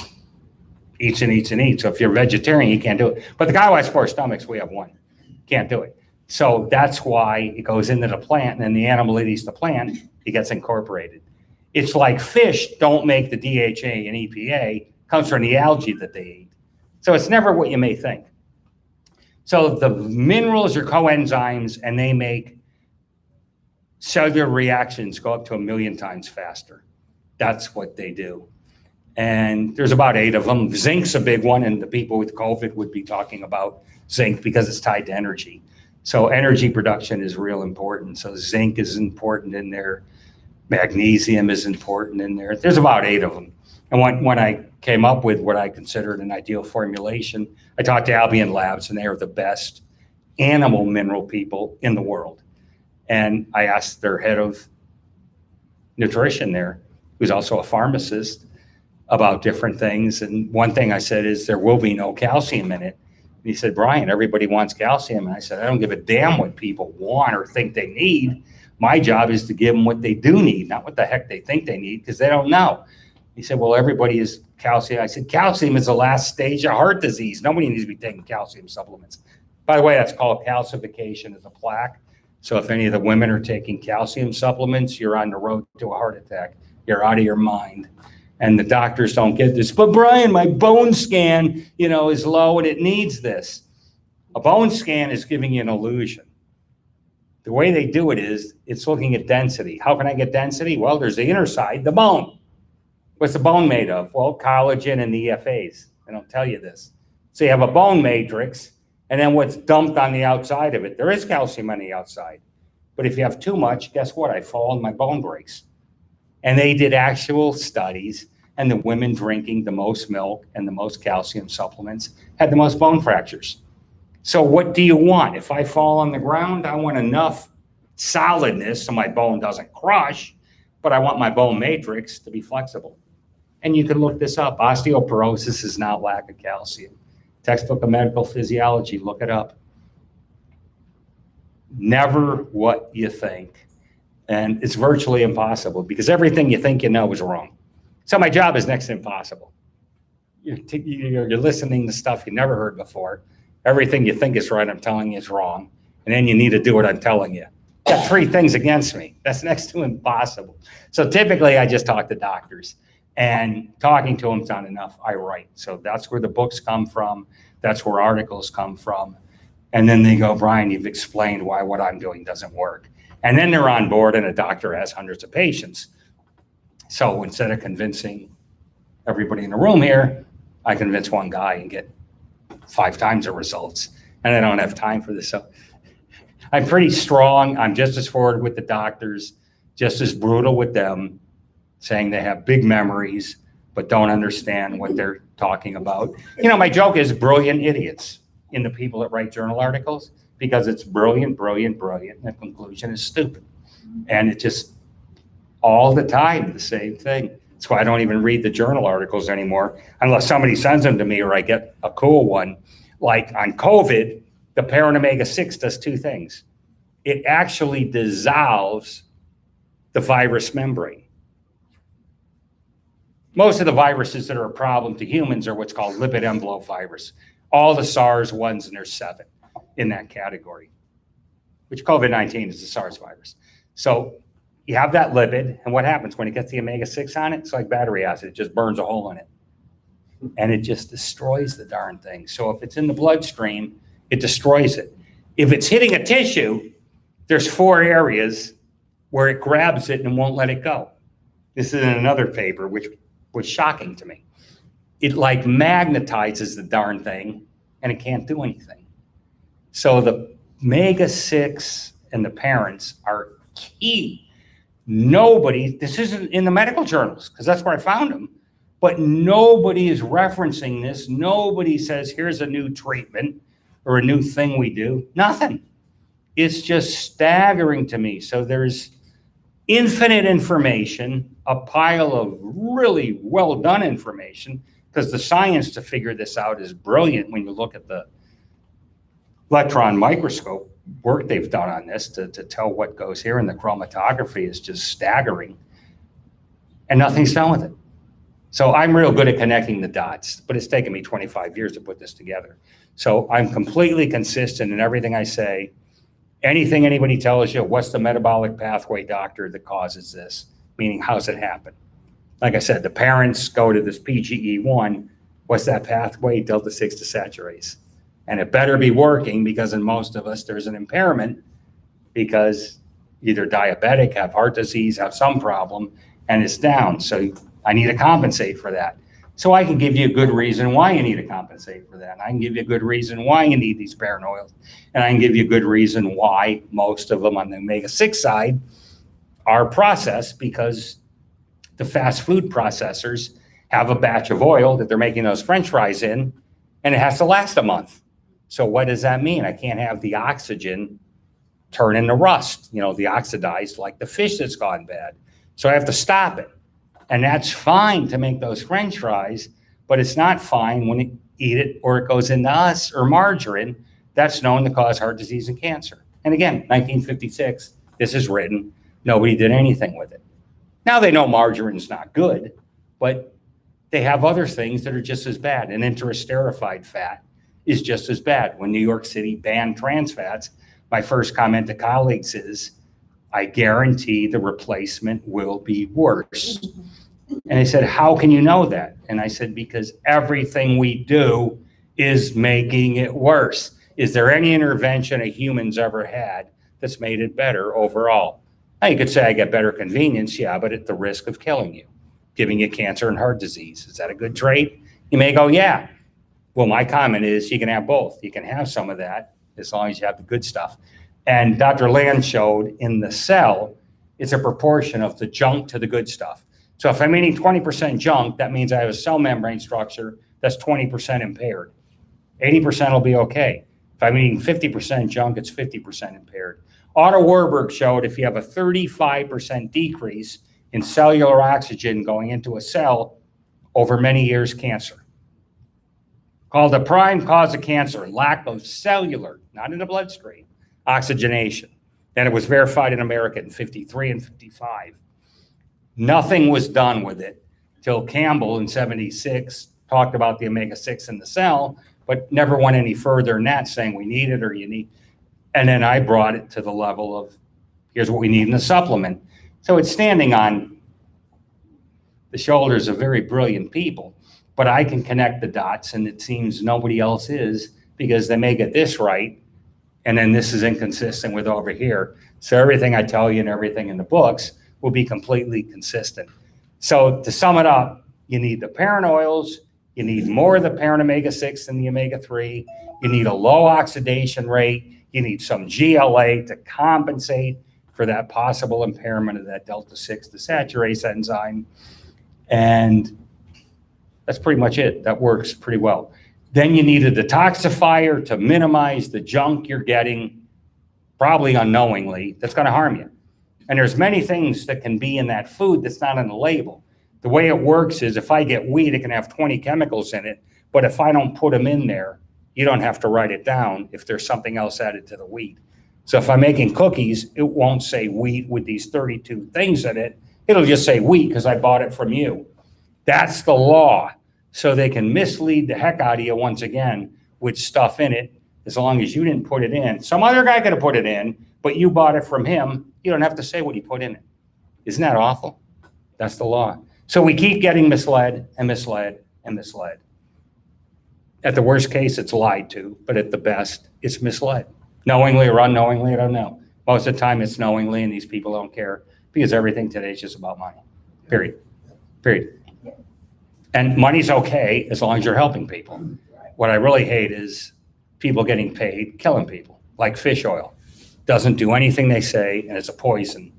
eats and eats and eats. So if you're vegetarian, you can't do it. But the guy who has 4 stomachs, we have 1. Can't do it. So that's why it goes into the plant, and then the animal that eats the plant, it gets incorporated. It's like fish don't make the DHA and EPA, comes from the algae that they eat. So it's never what you may think. So the minerals are coenzymes, and they make cellular reactions go up to 1 million times faster. That's what they do. And there's about 8 of them. Zinc's a big one, and the people with COVID would be talking about zinc because it's tied to energy. So energy production is real important. So zinc is important in there. Magnesium is important in there. There's about 8 of them. And when I came up with what I considered an ideal formulation, I talked to Albion Labs, and they are the best animal mineral people in the world. And I asked their head of nutrition there, who's also a pharmacist, about different things. And one thing I said is there will be no calcium in it. And he said, Brian, everybody wants calcium. And I said, I don't give a damn what people want or think they need. My job is to give them what they do need, not what the heck they think they need, because they don't know. He said, well, everybody is calcium. I said, calcium is the last stage of heart disease. Nobody needs to be taking calcium supplements. By the way, that's called calcification of the plaque. So if any of the women are taking calcium supplements, you're on the road to a heart attack. You're out of your mind. And the doctors don't get this. But Brian, my bone scan, is low and it needs this. A bone scan is giving you an illusion. The way they do it is it's looking at density. How can I get density? Well, there's the inner side, the bone. What's the bone made of? Well, collagen and the EFAs. They don't tell you this. So you have a bone matrix, and then what's dumped on the outside of it. There is calcium on the outside. But if you have too much, guess what? I fall and my bone breaks. And they did actual studies, and the women drinking the most milk and the most calcium supplements had the most bone fractures. So what do you want? If I fall on the ground, I want enough solidness so my bone doesn't crush, but I want my bone matrix to be flexible. And you can look this up. Osteoporosis is not lack of calcium. Textbook of Medical Physiology, look it up. Never what you think. And it's virtually impossible because everything you think you know is wrong. So my job is next to impossible. You're listening to stuff you never heard before. Everything you think is right, I'm telling you is wrong. And then you need to do what I'm telling you. Got 3 things against me. That's next to impossible. So typically I just talk to doctors, and talking to them is not enough. I write. So that's where the books come from. That's where articles come from. And then they go, Brian, you've explained why what I'm doing doesn't work. And then they're on board, and a doctor has hundreds of patients. So instead of convincing everybody in the room here, I convince one guy and get 5 times the results. And I don't have time for this. So I'm pretty strong. I'm just as forward with the doctors, just as brutal with them, saying they have big memories, but don't understand what they're talking about. You know, my joke is brilliant idiots in the people that write journal articles, because it's brilliant, brilliant, brilliant. And the conclusion is stupid. And it just all the time, the same thing. That's why I don't even read the journal articles anymore, unless somebody sends them to me or I get a cool one. Like on COVID, the parent omega-6 does 2 things. It actually dissolves the virus membrane. Most of the viruses that are a problem to humans are what's called lipid envelope virus. All the SARS ones, and there's 7 in that category, which COVID-19 is the SARS virus. So you have that lipid, and what happens when it gets the omega-6 on it? It's like battery acid. It just burns a hole in it, and it just destroys the darn thing. So if it's in the bloodstream, it destroys it. If it's hitting a tissue, there's 4 areas where it grabs it and won't let it go. This is in another paper, which was shocking to me. It like magnetizes the darn thing, and it can't do anything. So the omega-6 and the parents are key. Nobody, this isn't in the medical journals, because that's where I found them, but nobody is referencing this. Nobody says, here's a new treatment or a new thing we do. Nothing. It's just staggering to me. So there's infinite information, a pile of really well done information, because the science to figure this out is brilliant when you look at the electron microscope work they've done on this to tell what goes here, and the chromatography is just staggering, and nothing's done with it. So I'm real good at connecting the dots, but it's taken me 25 years to put this together. So I'm completely consistent in everything I say. Anything anybody tells you, what's the metabolic pathway, doctor, that causes this? Meaning, how's it happen? Like I said, the parents go to this PGE1. What's that pathway? Delta-6 desaturase. And it better be working, because in most of us, there's an impairment because either diabetic, have heart disease, have some problem, and it's down. So I need to compensate for that. So I can give you a good reason why you need to compensate for that. I can give you a good reason why you need these parent oils. And I can give you a good reason why most of them on the omega-6 side are processed, because the fast food processors have a batch of oil that they're making those French fries in, and it has to last a month. So what does that mean? I can't have the oxygen turn into rust, the oxidized, like the fish that's gone bad. So I have to stop it. And that's fine to make those French fries, but it's not fine when you eat it or it goes into us or margarine. That's known to cause heart disease and cancer. And again, 1956, this is written. Nobody did anything with it. Now they know margarine's not good, but they have other things that are just as bad. An interesterified fat is just as bad. When New York City banned trans fats, my first comment to colleagues is, I guarantee the replacement will be worse. And they said, how can you know that? And I said, because everything we do is making it worse. Is there any intervention a human's ever had that's made it better overall. Now you could say I get better convenience, yeah, but at the risk of killing you, giving you cancer and heart disease. Is that a good trait? You may go, yeah. Well, my comment is you can have both. You can have some of that as long as you have the good stuff. And Dr. Land showed in the cell, it's a proportion of the junk to the good stuff. So if I'm eating 20% junk, that means I have a cell membrane structure that's 20% impaired. 80% will be okay. If I'm eating 50% junk, it's 50% impaired. Otto Warburg showed if you have a 35% decrease in cellular oxygen going into a cell over many years, cancer. Called the prime cause of cancer, lack of cellular, not in the bloodstream, oxygenation. And it was verified in America in 53 and 55. Nothing was done with it till Campbell in 76 talked about the omega-6 in the cell, but never went any further than that, saying we need it or you need. And then I brought it to the level of here's what we need in a supplement. So it's standing on the shoulders of very brilliant people, but I can connect the dots, and it seems nobody else is, because they may get this right, and then this is inconsistent with over here. So everything I tell you and everything in the books will be completely consistent. So to sum it up, you need the parent oils, you need more of the parent omega-6 than the omega-3, you need a low oxidation rate, you need some GLA to compensate for that possible impairment of that delta-6 desaturase enzyme. And that's pretty much it. That works pretty well. Then you need a detoxifier to minimize the junk you're getting, probably unknowingly, that's going to harm you. And there's many things that can be in that food that's not on the label. The way it works is if I get wheat, it can have 20 chemicals in it, but if I don't put them in there, you don't have to write it down if there's something else added to the wheat. So if I'm making cookies, it won't say wheat with these 32 things in it. It'll just say wheat because I bought it from you. That's the law. So they can mislead the heck out of you once again with stuff in it, as long as you didn't put it in. Some other guy could have put it in, but you bought it from him. You don't have to say what he put in it. Isn't that awful? That's the law. So we keep getting misled and misled and misled. At the worst case, it's lied to, but at the best, it's misled. Knowingly or unknowingly, I don't know. Most of the time it's knowingly, and these people don't care because everything today is just about money, period, period. And money's okay as long as you're helping people. What I really hate is people getting paid, killing people, like fish oil. Doesn't do anything they say, and it's a poison,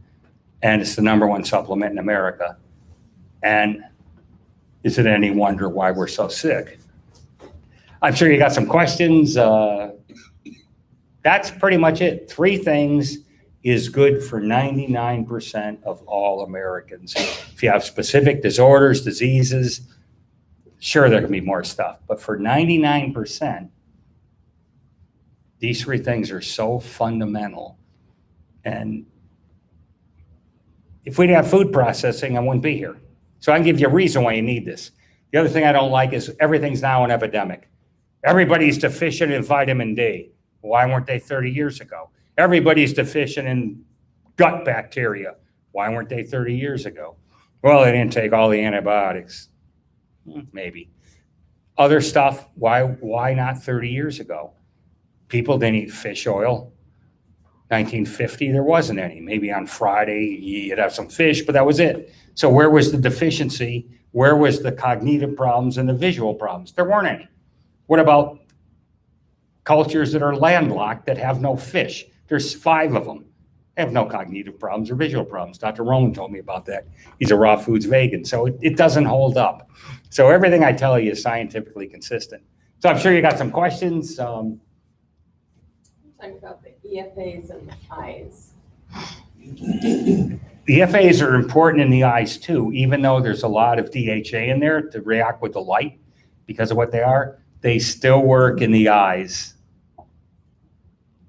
and it's the #1 supplement in America. And is it any wonder why we're so sick? I'm sure you got some questions. That's pretty much it. 3 things is good for 99% of all Americans. If you have specific disorders, diseases, sure, there can be more stuff. But for 99%, these 3 things are so fundamental. And if we didn't have food processing, I wouldn't be here. So I can give you a reason why you need this. The other thing I don't like is everything's now an epidemic. Everybody's deficient in vitamin D. Why weren't they 30 years ago? Everybody's deficient in gut bacteria. Why weren't they 30 years ago? Well, they didn't take all the antibiotics. Maybe. Other stuff, why not 30 years ago? People didn't eat fish oil. 1950, there wasn't any. Maybe on Friday, you'd have some fish, but that was it. So where was the deficiency? Where was the cognitive problems and the visual problems? There weren't any. What about cultures that are landlocked that have no fish? There's 5 of them. They have no cognitive problems or visual problems. Dr. Roman told me about that. He's a raw foods vegan, so it doesn't hold up. So everything I tell you is scientifically consistent. So I'm sure you got some questions. Talk about the EFAs and the eyes. The EFAs are important in the eyes too, even though there's a lot of DHA in there to react with the light because of what they are. They still work in the eyes.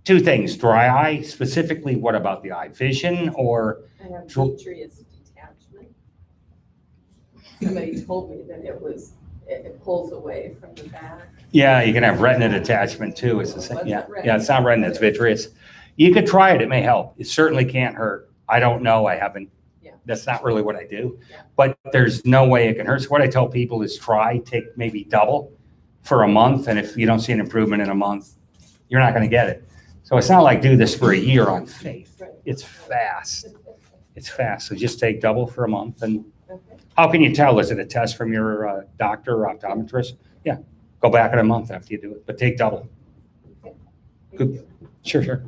2 things, dry eye, specifically what about the eye? Vision or? I have vitreous detachment. Somebody told me that it pulls away from the back. Yeah, you can have retina detachment too. It's the same. Yeah, it's not retina, it's vitreous. You could try it, it may help. It certainly can't hurt. I don't know, I haven't. Yeah. That's not really what I do. Yeah. But there's no way it can hurt. So what I tell people is take maybe double for a month. And if you don't see an improvement in a month, you're not going to get it. So it's not like do this for a year on faith. Right. It's fast. It's fast. So just take double for a month. And Okay. how can you tell? Is it a test from your doctor or optometrist? Yeah. Go back in a month after you do it, but take double. Thank Good. you. Sure.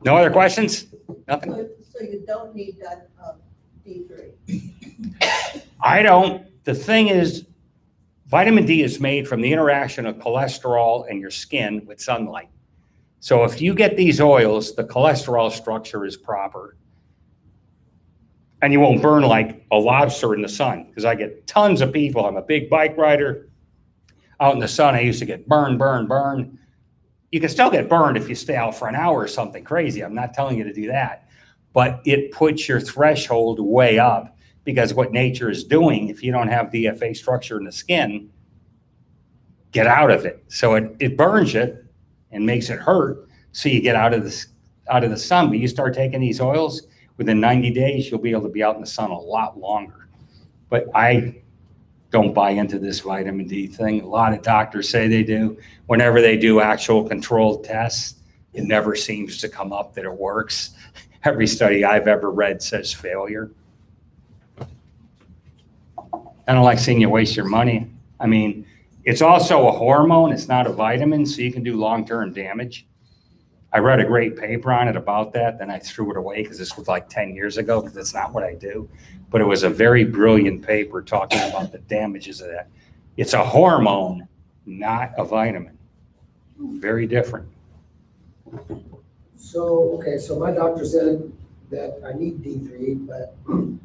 No other questions? Nothing? So you don't need that D3? I don't. The thing is, vitamin D is made from the interaction of cholesterol and your skin with sunlight. So if you get these oils, the cholesterol structure is proper. And you won't burn like a lobster in the sun, because I get tons of people. I'm a big bike rider. Out in the sun, I used to get burn. You can still get burned if you stay out for an hour or something crazy. I'm not telling you to do that. But it puts your threshold way up, because what nature is doing, if you don't have DFA structure in the skin, get out of it. So it burns it and makes it hurt. So you get out of the sun. But you start taking these oils, within 90 days, you'll be able to be out in the sun a lot longer. But I don't buy into this vitamin D thing. A lot of doctors say they do. Whenever they do actual controlled tests, it never seems to come up that it works. Every study I've ever read says failure. I don't like seeing you waste your money. I mean, it's also a hormone. It's not a vitamin, so you can do long-term damage. I read a great paper on it about that. Then I threw it away because this was like 10 years ago, because that's not what I do. But it was a very brilliant paper talking about the damages of that. It's a hormone, not a vitamin. Very different. So, okay, so my doctor said that I need D3, but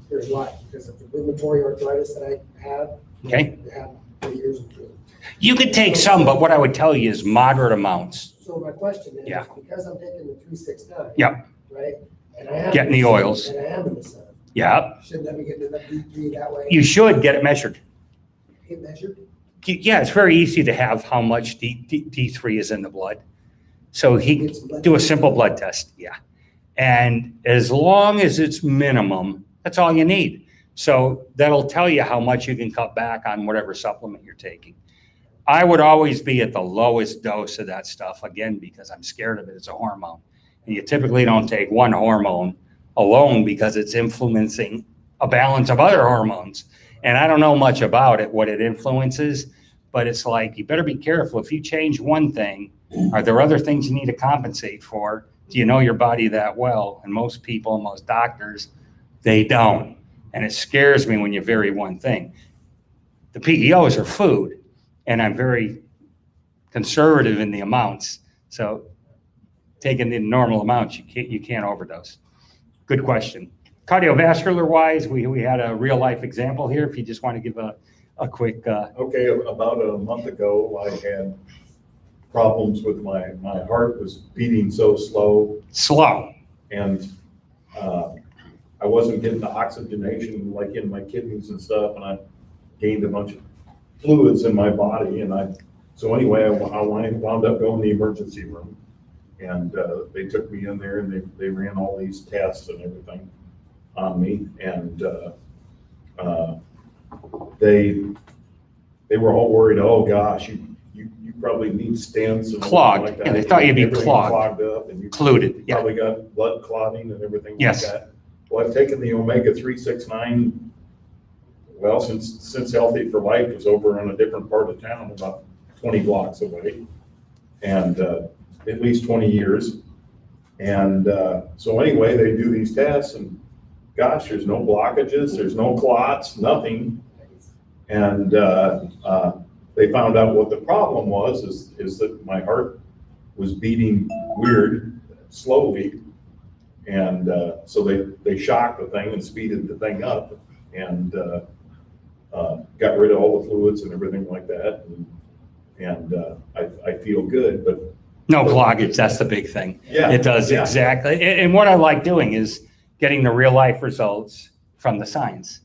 there's why, because of the rheumatoid arthritis that I have. Okay. I have 3 years of it. You could take some, but what I would tell you is moderate amounts. So my question is, Yeah. because I'm taking the 369. Yep. Right? And I am Getting the oils. And I am in the sun. Yeah, Shouldn't I be getting enough D3 that way? you should get it measured. Get measured? Yeah, it's very easy to have how much D3 is in the blood. So It's blood do a test. simple blood test, yeah. And as long as it's minimum, that's all you need. So that'll tell you how much you can cut back on whatever supplement you're taking. I would always be at the lowest dose of that stuff, again, because I'm scared of it. It's a hormone. And you typically don't take one hormone alone because it's influencing a balance of other hormones. And I don't know much about it, what it influences, but it's like, you better be careful. If you change one thing, are there other things you need to compensate for? Do you know your body that well? And most people, most doctors, they don't. And it scares me when you vary one thing. The PEOs are food, and I'm very conservative in the amounts. So taking the normal amounts, you can't overdose. Good question. Cardiovascular wise, we had a real life example here. If you just want to give a quick. Okay, about a month ago, I had problems with my heart was beating so slow, Slow. and I wasn't getting the oxygenation like in my kidneys and stuff, and I gained a bunch of fluids in my body, and so anyway, I wound up going to the emergency room, and they took me in there, and they ran all these tests and everything on me, and they were all worried, oh gosh, you probably need stents and Clogged. like that. Yeah, they thought you'd be Everything clogged. up, and you Occluded, yeah. probably got blood clotting and everything Yes. like that. Well, I've taken the omega 369, well, since Healthy for Life was over in a different part of town, about 20 blocks away, and at least 20 years. And so anyway, they do these tests, and gosh, there's no blockages, there's no clots, nothing. And they found out what the problem was, is that my heart was beating weird, slowly. And so they shocked the thing and speeded the thing up, and got rid of all the fluids and everything like that. And I feel good, but No cloggage, that's the big thing. yeah. It does, yeah. exactly. And what I like doing is getting the real life results from the science.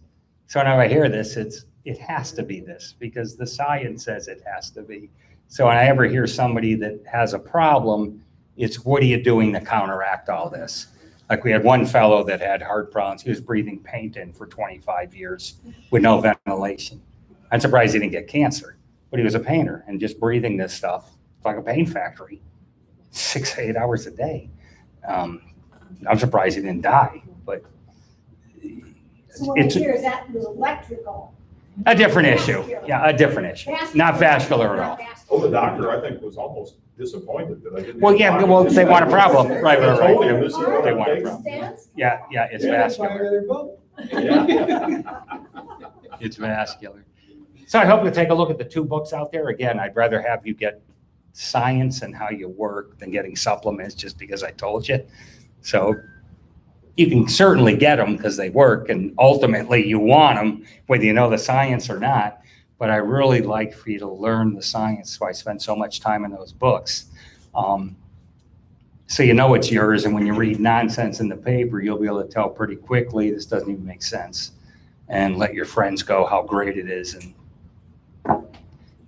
So whenever I hear this, it has to be this, because the science says it has to be. So when I ever hear somebody that has a problem, it's what are you doing to counteract all this? Like we had one fellow that had heart problems. He was breathing paint in for 25 years with no ventilation. I'm surprised he didn't get cancer, but he was a painter and just breathing this stuff. It's like a paint factory. 6, 8 hours a day. I'm surprised he didn't die, but So what I it's hear is that was electrical. a different issue. Yeah, a different issue. Not vascular at all. Oh, the doctor, I think, was almost disappointed that I didn't. Well, yeah, well, they want a problem. Right. I told him They this is what it want a takes. problem. Yeah, it's vascular. It's vascular. So I hope you take a look at the 2 books out there. Again, I'd rather have you get science and how you work than getting supplements just because I told you. So you can certainly get them because they work, and ultimately you want them whether you know the science or not. But I really like for you to learn the science, so I spend so much time in those books. So you know it's yours, and when you read nonsense in the paper, you'll be able to tell pretty quickly this doesn't even make sense, and let your friends go how great it is. And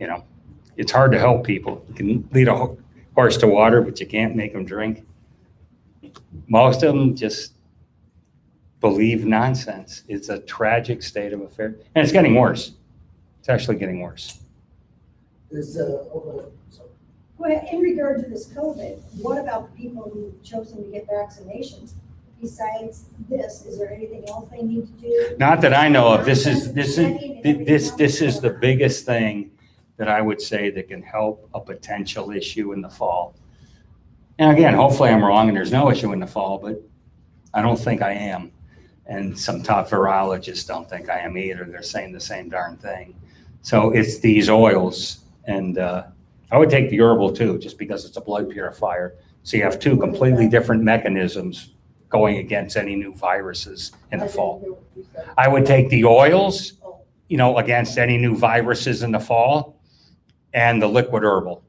you know, it's hard to help people. You can lead a horse to water, but you can't make them drink. Most of them just believe nonsense. It's a tragic state of affairs, and it's getting worse. It's actually getting worse. Go ahead, in regard to this COVID, what about the people who've chosen to get vaccinations? Besides this, is there anything else they need to do? Not that I know of. This is the biggest thing that I would say that can help a potential issue in the fall. And again, hopefully I'm wrong and there's no issue in the fall, but I don't think I am. And some top virologists don't think I am either. They're saying the same darn thing. So it's these oils, and I would take the herbal too, just because it's a blood purifier. So you have 2 completely different mechanisms going against any new viruses in the fall. I would take the oils, you know, against any new viruses in the fall, and the liquid herbal,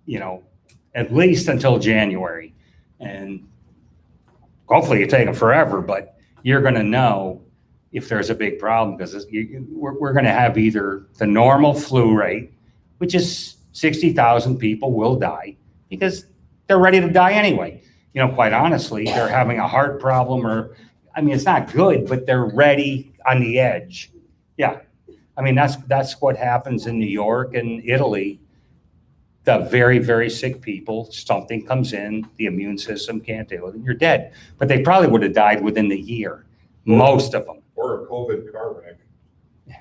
you know, at least until January. And hopefully you take them forever, but you're going to know if there's a big problem, because we're going to have either the normal flu rate, which is 60,000 people will die because they're ready to die anyway. You know, quite honestly, they're having a heart problem, or, I mean, it's not good, but they're ready on the edge. Yeah. I mean, that's what happens in New York and Italy. The very, very sick people, something comes in, the immune system can't deal with it, you're dead. But they probably would have died within the year, most of them. Or a COVID car wreck.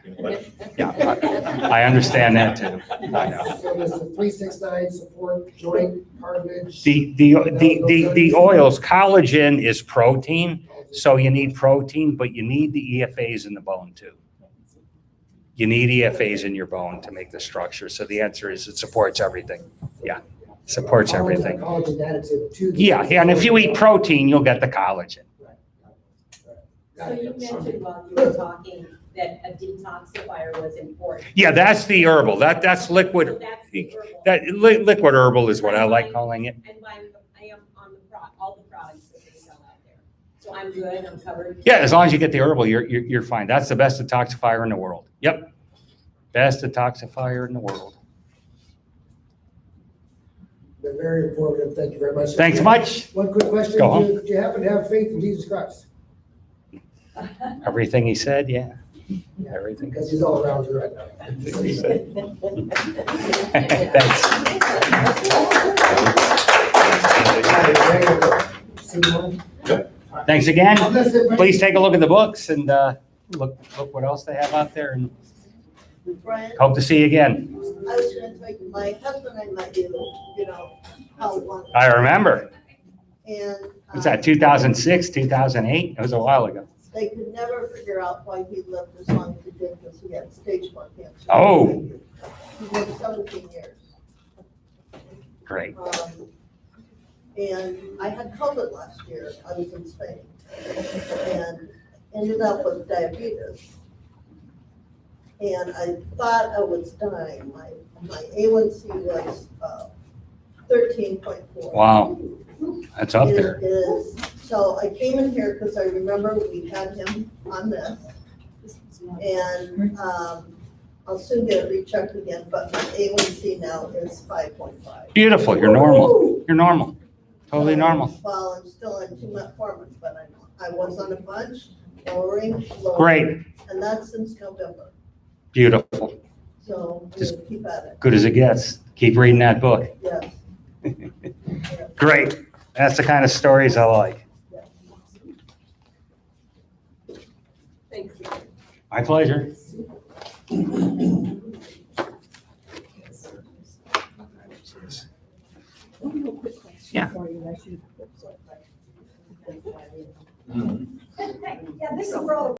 You know, Yeah, I understand that too. I know. So does the 369 support joint cartilage? The oils, collagen is protein, so you need protein, but you need the EFAs in the bone too. You need EFAs in your bone to make the structure. So the answer is it supports everything. Yeah, supports everything. Collagen additive to the. Yeah, and if you eat protein, you'll get the collagen. So you mentioned while you were talking that a detoxifier was important. Yeah, that's the herbal. That's So liquid. that's the herbal. That liquid herbal is what I like calling it. And I am on all the products that they sell out there. So I'm good, I'm covered. Yeah, as long as you get the herbal, you're fine. That's the best detoxifier in the world. Yep. Best detoxifier in the world. Been very informative. Thank you very much. Thanks much. One quick question. Go on. Do you happen to have faith in Jesus Christ? Everything he said, yeah. Everything. Because he's all around you right now. Thanks. Thanks again. Please take a look at the books and look what else they have out there, and Brian, hope to see you again. I was gonna tell you, my husband and I met you know, how long. I remember. And. Was that 2006, 2008? It was a while ago. They could never figure out why he lived as long as he did, because he had stage 1 cancer. Oh, He lived 17 years. great. And I had COVID last year. I was in Spain and ended up with diabetes. And I thought I was dying. My A1C was 13.4. Wow, that's up there. It is. So I came in here because I remember we had him on this. And I'll soon get it rechecked again, but my A1C now is 5.5. Beautiful, you're normal. You're normal, totally normal. Well, I'm still on two metformins, but I was on a bunch, lowering. Great, And that's since November. beautiful, So Just- we'll keep at it. good as it gets. Keep reading that book. Yes. Great. That's the kind of stories I like. Thanks. My pleasure. Yeah. Yeah, this is for all the